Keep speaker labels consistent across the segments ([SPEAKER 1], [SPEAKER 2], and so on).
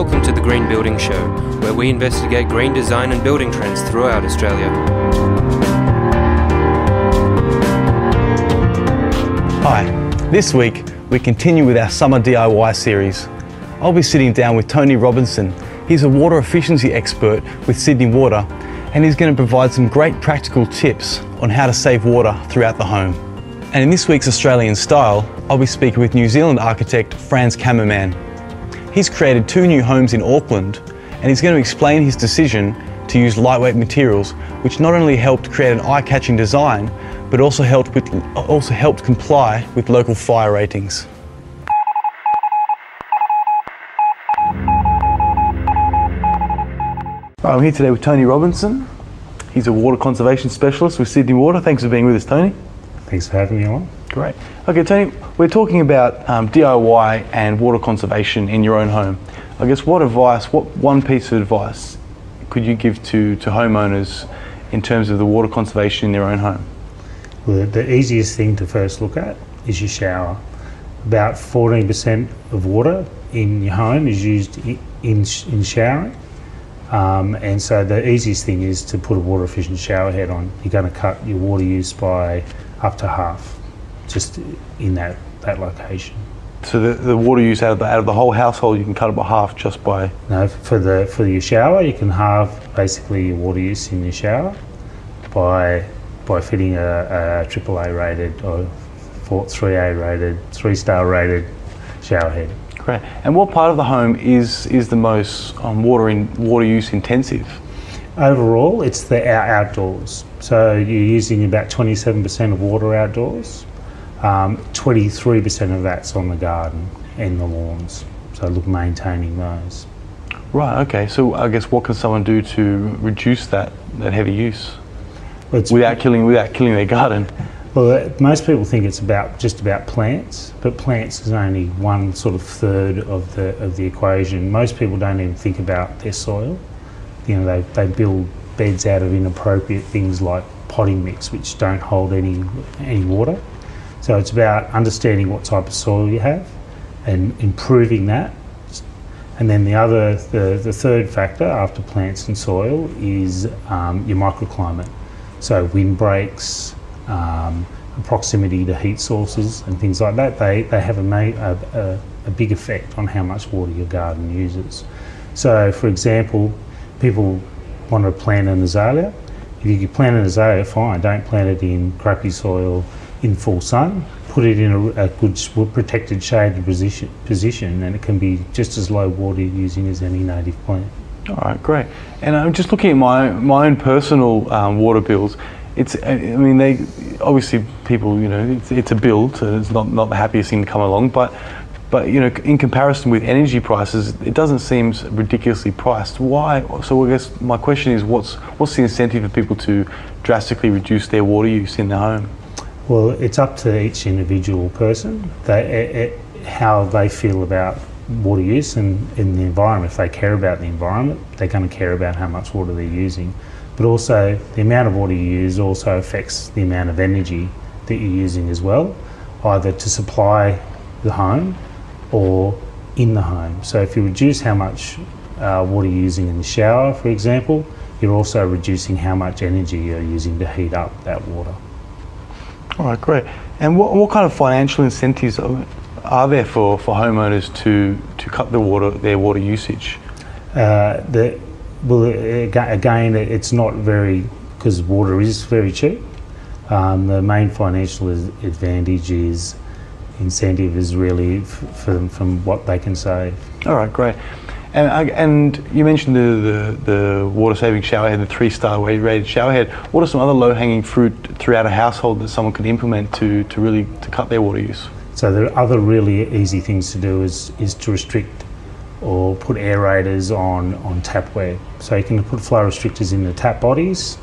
[SPEAKER 1] Welcome to the Green Building Show, where we investigate green design and building trends throughout Australia.
[SPEAKER 2] Hi, this week we continue with our summer DIY series. I'll be sitting down with Tony Robinson. He's a water efficiency expert with Sydney Water, and he's going to provide some great practical tips on how to save water throughout the home. And in this week's Australian Style, I'll be speaking with New Zealand architect Frans Kamerman. He's created 2 new homes in Auckland, and he's going to explain his decision to use lightweight materials, which not only helped create an eye-catching design, but also helped comply with local fire ratings. I'm here today with Tony Robinson. He's a water conservation specialist with Sydney Water. Thanks for being with us, Tony.
[SPEAKER 3] Thanks for having me on.
[SPEAKER 2] Great. Okay, Tony, we're talking about DIY and water conservation in your own home. I guess what one piece of advice could you give to homeowners in terms of the water conservation in their own home?
[SPEAKER 3] Well, the easiest thing to first look at is your shower. About 14% of water in your home is used in showering. And so the easiest thing is to put a water efficient shower head on. You're going to cut your water use by up to half, just in that location.
[SPEAKER 2] So the water use out of the whole household, you can cut it by half just by...
[SPEAKER 3] No, for your shower, you can halve basically your water use in your shower by fitting a AAA rated or 3A rated, 3-star rated shower head.
[SPEAKER 2] Great. And what part of the home is the most water use intensive?
[SPEAKER 3] Overall, it's the outdoors. So you're using about 27% of water outdoors. 23% of that's on the garden and the lawns. So look, maintaining those.
[SPEAKER 2] Right. Okay. So I guess what can someone do to reduce that heavy use without killing their garden?
[SPEAKER 3] Well, most people think it's just about plants, but plants is only one sort of third of the equation. Most people don't even think about their soil. You know, they build beds out of inappropriate things like potting mix, which don't hold any water. So it's about understanding what type of soil you have and improving that. And then the third factor after plants and soil is your microclimate. So windbreaks, proximity to heat sources and things like that, they have a big effect on how much water your garden uses. So for example, people want to plant an azalea. If you can plant an azalea, fine, don't plant it in crappy soil in full sun. Put it in a good protected shaded position, and it can be just as low water using as any native plant.
[SPEAKER 2] All right, great. And I'm just looking at my own personal water bills. I mean, they obviously people, you know, it's a bill, so it's not the happiest thing to come along. But you know, in comparison with energy prices, it doesn't seem ridiculously priced. Why? So I guess my question is, what's the incentive for people to drastically reduce their water use in their home?
[SPEAKER 3] Well, it's up to each individual person how they feel about water use and in the environment. If they care about the environment, they're going to care about how much water they're using. But also, the amount of water you use also affects the amount of energy that you're using as well, either to supply the home or in the home. So if you reduce how much water you're using in the shower, for example, you're also reducing how much energy you're using to heat up that water.
[SPEAKER 2] All right, great. And what kind of financial incentives are there for homeowners to cut their water usage?
[SPEAKER 3] Well, again, it's not very, because water is very cheap. The main financial incentive is really from what they can save. All
[SPEAKER 2] right, great. And you mentioned the water saving shower head, the 3-star rated shower head. What are some other low hanging fruit throughout a household that someone can implement to really cut their water use?
[SPEAKER 3] So the other really easy things to do is to restrict or put aerators on tapware. So you can put flow restrictors in the tap bodies,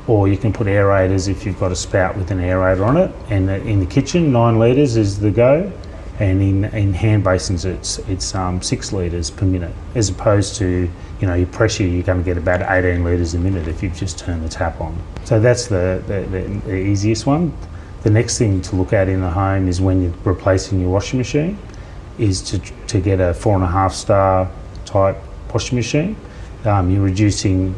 [SPEAKER 3] or you can put aerators if you've got a spout with an aerator on it. And in the kitchen, 9 litres is the go, and in hand basins it's 6 litres per minute, as opposed to, you know, your pressure, you're going to get about 18 litres a minute if you've just turned the tap on. So that's the easiest one. The next thing to look at in the home is when you're replacing your washing machine, is to get a 4.5-star type washing machine. You're reducing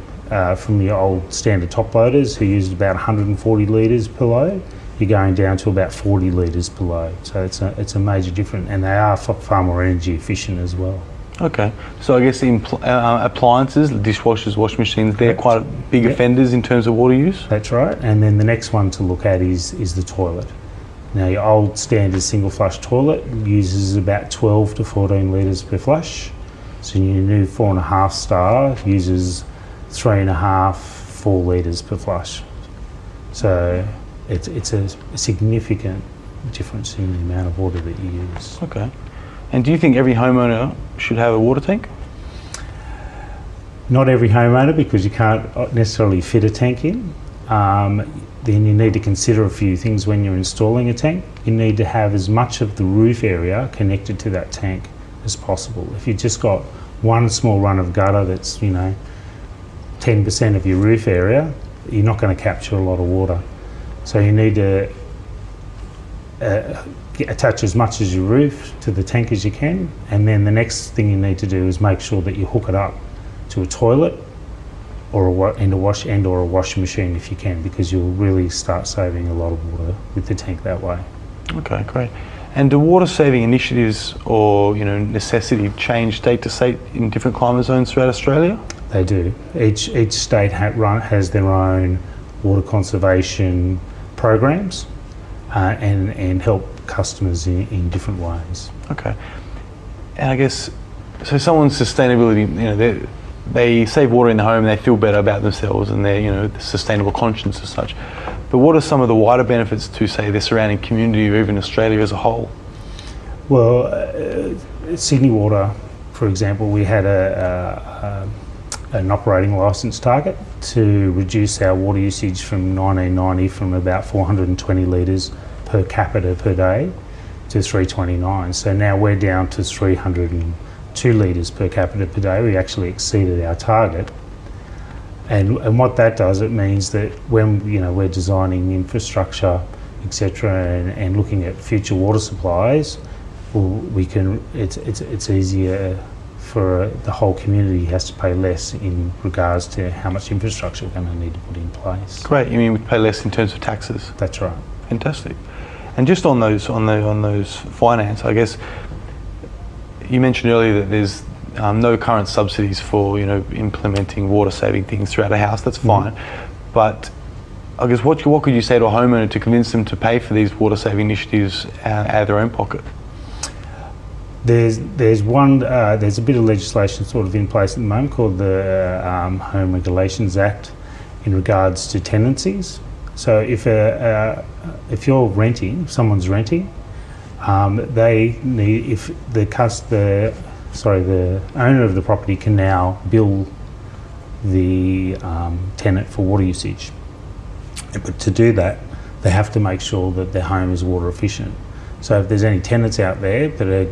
[SPEAKER 3] from your old standard top loaders who used about 140 litres per load, you're going down to about 40 litres per load. So it's a major difference, and they are far more energy efficient as well.
[SPEAKER 2] Okay, so I guess the appliances, dishwashers, washing machines, they're quite big offenders in terms of water use?
[SPEAKER 3] That's right, and then the next one to look at is the toilet. Now your old standard single flush toilet uses about 12 to 14 litres per flush. So your new 4.5 star uses 3.5, 4 litres per flush. So it's a significant difference in the amount of water that you use.
[SPEAKER 2] Okay. And do you think every homeowner should have a water tank?
[SPEAKER 3] Not every homeowner, because you can't necessarily fit a tank in. Then you need to consider a few things when you're installing a tank. You need to have as much of the roof area connected to that tank as possible. If you've just got one small run of gutter that's 10% of your roof area, you're not going to capture a lot of water. So you need to attach as much as your roof to the tank as you can, and then the next thing you need to do is make sure that you hook it up to a toilet or a washing machine if you can, because you'll really start saving a lot of water with the tank that way. Okay,
[SPEAKER 2] great. And do water saving initiatives or necessity change state to state in different climate zones throughout Australia?
[SPEAKER 3] They do. Each state has their own water conservation programs and help customers in different ways.
[SPEAKER 2] Okay. And I guess, so someone's sustainability, they save water in the home, they feel better about themselves and their sustainable conscience as such. But what are some of the wider benefits to, say, the surrounding community or even Australia as a whole?
[SPEAKER 3] Well, Sydney Water, for example, we had an operating licence target to reduce our water usage from 1990 from about 420 litres per capita per day to 329. So now we're down to 302 litres per capita per day. We actually exceeded our target. And what that does, it means that when we're designing infrastructure, etc., and looking at future water supplies, it's easier for the whole community has to pay less in regards to how much infrastructure we're going to need to put in place.
[SPEAKER 2] Great. You mean we pay less in terms of taxes?
[SPEAKER 3] That's right.
[SPEAKER 2] Fantastic. And just on those finance, I guess you mentioned earlier that there's no current subsidies for implementing water saving things throughout a house. That's fine, but I guess what could you say to a homeowner to convince them to pay for these water saving initiatives out of their own pocket?
[SPEAKER 3] There's a bit of legislation sort of in place at the moment called the Home Regulations Act in regards to tenancies. So if you're renting, if someone's renting, they need, if the owner of the property can now bill the tenant for water usage. But to do that, they have to make sure that their home is water efficient. So if there's any tenants out there that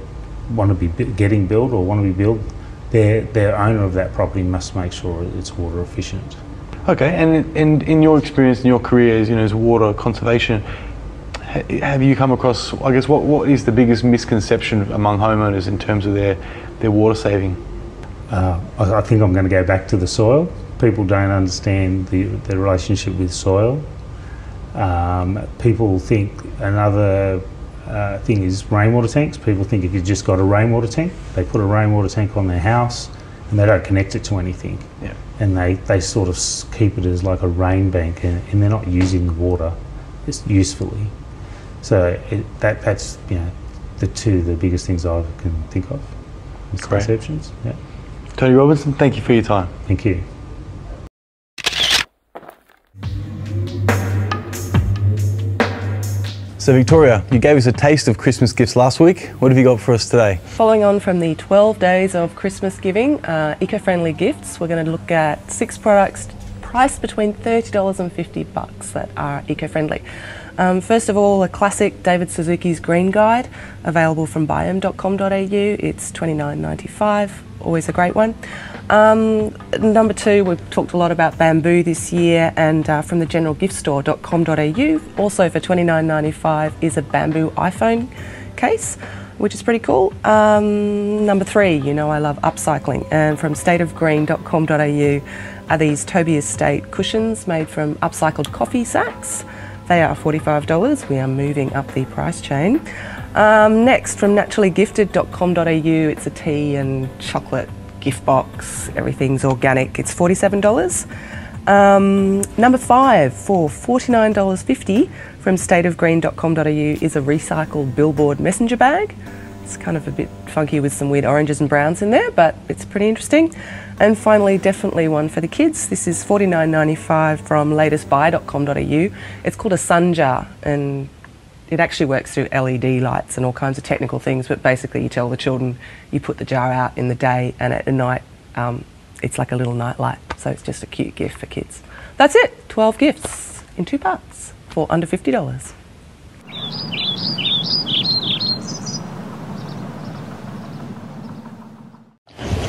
[SPEAKER 3] want to be getting billed or want to be billed, their owner of that property must make sure it's water efficient.
[SPEAKER 2] Okay, and in your experience, in your career as water conservation, have you come across, I guess, what is the biggest misconception among homeowners in terms of their water saving?
[SPEAKER 3] I think I'm going to go back to the soil. People don't understand the relationship with soil. People think another thing is rainwater tanks. People think if you've just got a rainwater tank, they put a rainwater tank on their house and they don't connect it to anything.
[SPEAKER 2] Yeah.
[SPEAKER 3] And they sort of keep it as like a rain bank, and they're not using the water usefully. So that's the biggest things I can think of. Misconceptions. Yeah.
[SPEAKER 2] Tony Robinson, thank you for your time.
[SPEAKER 3] Thank you.
[SPEAKER 2] So Victoria, you gave us a taste of Christmas gifts last week. What have you got for us today?
[SPEAKER 4] Following on from the 12 days of Christmas giving, eco-friendly gifts, we're going to look at 6 products priced between $30 and $50 that are eco-friendly. First of all, a classic David Suzuki's Green Guide, available from biome.com.au. It's $29.95, always a great one. Number 2, we've talked a lot about bamboo this year, and from the generalgiftstore.com.au, also for $29.95 is a bamboo iPhone case. which is pretty cool. Number 3, you know I love upcycling, and from stateofgreen.com.au are these Toby Estate cushions made from upcycled coffee sacks. They are $45. We are moving up the price chain. Next, from naturallygifted.com.au, it's a tea and chocolate gift box. Everything's organic. It's $47. Number 5, for $49.50 from stateofgreen.com.au is a recycled billboard messenger bag. It's kind of a bit funky with some weird oranges and browns in there, but it's pretty interesting. And finally, definitely one for the kids. This is $49.95 from latestbuy.com.au. It's called a sun jar, and it actually works through LED lights and all kinds of technical things, but basically you tell the children you put the jar out in the day, and at night it's like a little night light. So it's just a cute gift for kids. That's it, 12 gifts in 2 parts for under $50.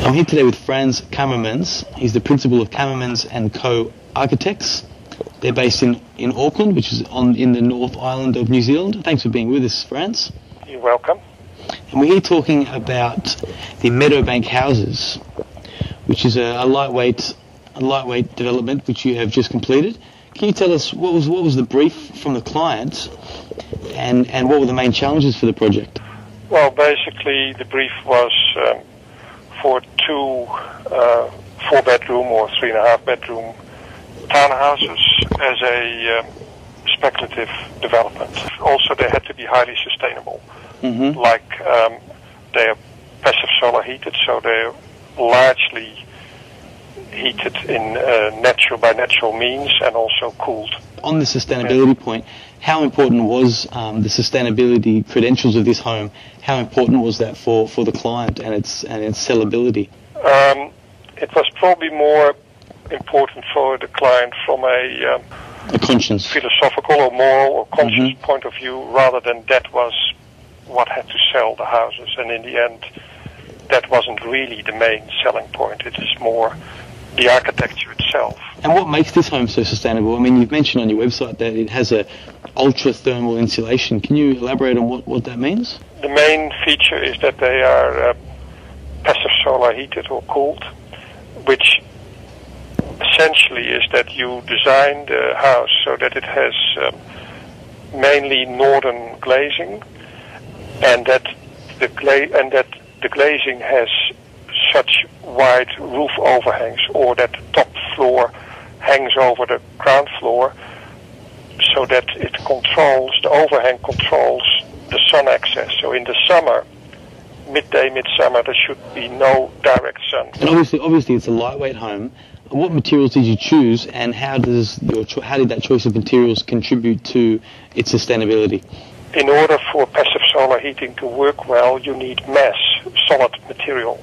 [SPEAKER 2] I'm here today with Frans Kamerman. He's the principal of Kamerman & Co. Architects. They're based in Auckland, which is in the North Island of New Zealand. Thanks for being with us, Frans.
[SPEAKER 5] You're welcome.
[SPEAKER 2] And we're here talking about the Meadowbank houses, which is a lightweight development which you have just completed. Can you tell us what was the brief from the client, and what were the main challenges for the project?
[SPEAKER 5] Well, basically the brief was for 2 4-bedroom or 3.5-bedroom townhouses as a speculative development. Also, they had to be highly sustainable.
[SPEAKER 2] Mm-hmm.
[SPEAKER 5] Like they are passive solar heated, so they're largely heated in by natural means, and also cooled.
[SPEAKER 2] On the sustainability point, how important was the sustainability credentials of this home? How important was that for the client and its sellability?
[SPEAKER 5] It was probably more important for the client from a
[SPEAKER 2] conscience,
[SPEAKER 5] philosophical or moral or conscious point of view, rather than that was what had to sell the houses. And in the end, that wasn't really the main selling point. It is more the architecture itself.
[SPEAKER 2] And what makes this home so sustainable? I mean, you've mentioned on your website that it has a ultra-thermal insulation. Can you elaborate on what that means?
[SPEAKER 5] The main feature is that they are passive solar heated or cooled, which essentially is that you design the house so that it has mainly northern glazing, and that the glazing has such wide roof overhangs, or that the top floor hangs over the ground floor, so that the overhang controls the sun access. So in the summer, midsummer, there should be no direct sun.
[SPEAKER 2] And obviously it's a lightweight home. What materials did you choose, and how did that choice of materials contribute to its sustainability?
[SPEAKER 5] In order for passive solar heating to work well, you need mass, solid material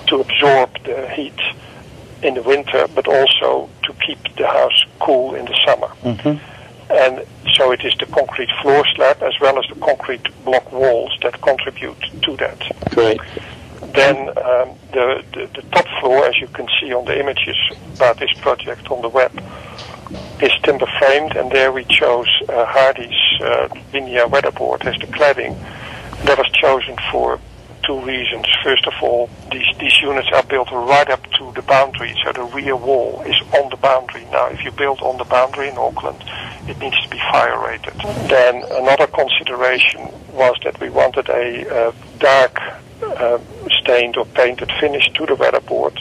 [SPEAKER 5] to absorb the heat in the winter, but also to keep the house cool in the summer.
[SPEAKER 2] Mm-hmm.
[SPEAKER 5] And so it is the concrete floor slab as well as the concrete block walls that contribute to that.
[SPEAKER 2] Great.
[SPEAKER 5] Then the top floor, as you can see on the images about this project on the web, is timber framed, and there we chose Hardy's linear weatherboard as the cladding. That was chosen for 2 reasons. First of all, these units are built right up to the boundary, so the rear wall is on the boundary. Now, if you build on the boundary in Auckland, it needs to be fire rated. Then another consideration was that we wanted a dark stained or painted finish to the weatherboard.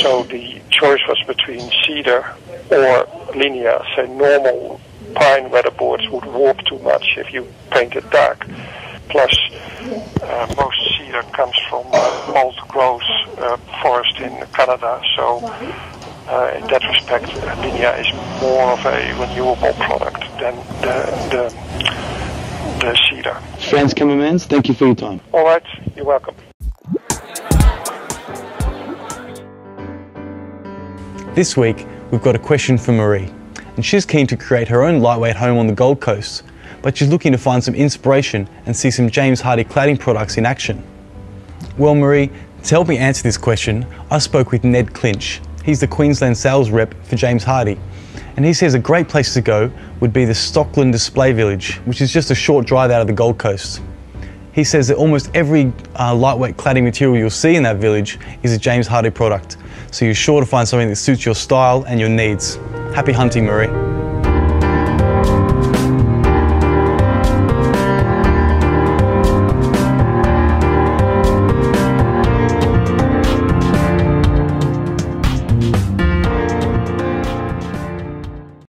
[SPEAKER 5] So the choice was between cedar or linear. Say normal pine weatherboards would warp too much if you paint it dark. Plus, most cedar comes from old growth forest in Canada, so in that respect, linear is more of a renewable product than the cedar.
[SPEAKER 2] Frans Kamerman, thank you for your time.
[SPEAKER 5] All right, you're welcome.
[SPEAKER 2] This week, we've got a question for Marie, and she's keen to create her own lightweight home on the Gold Coast, but she's looking to find some inspiration and see some James Hardie cladding products in action. Well, Marie, to help me answer this question, I spoke with Ned Clinch. He's the Queensland sales rep for James Hardie, and he says a great place to go would be the Stockland Display Village, which is just a short drive out of the Gold Coast. He says that almost every lightweight cladding material you'll see in that village is a James Hardie product, so you're sure to find something that suits your style and your needs. Happy hunting, Marie.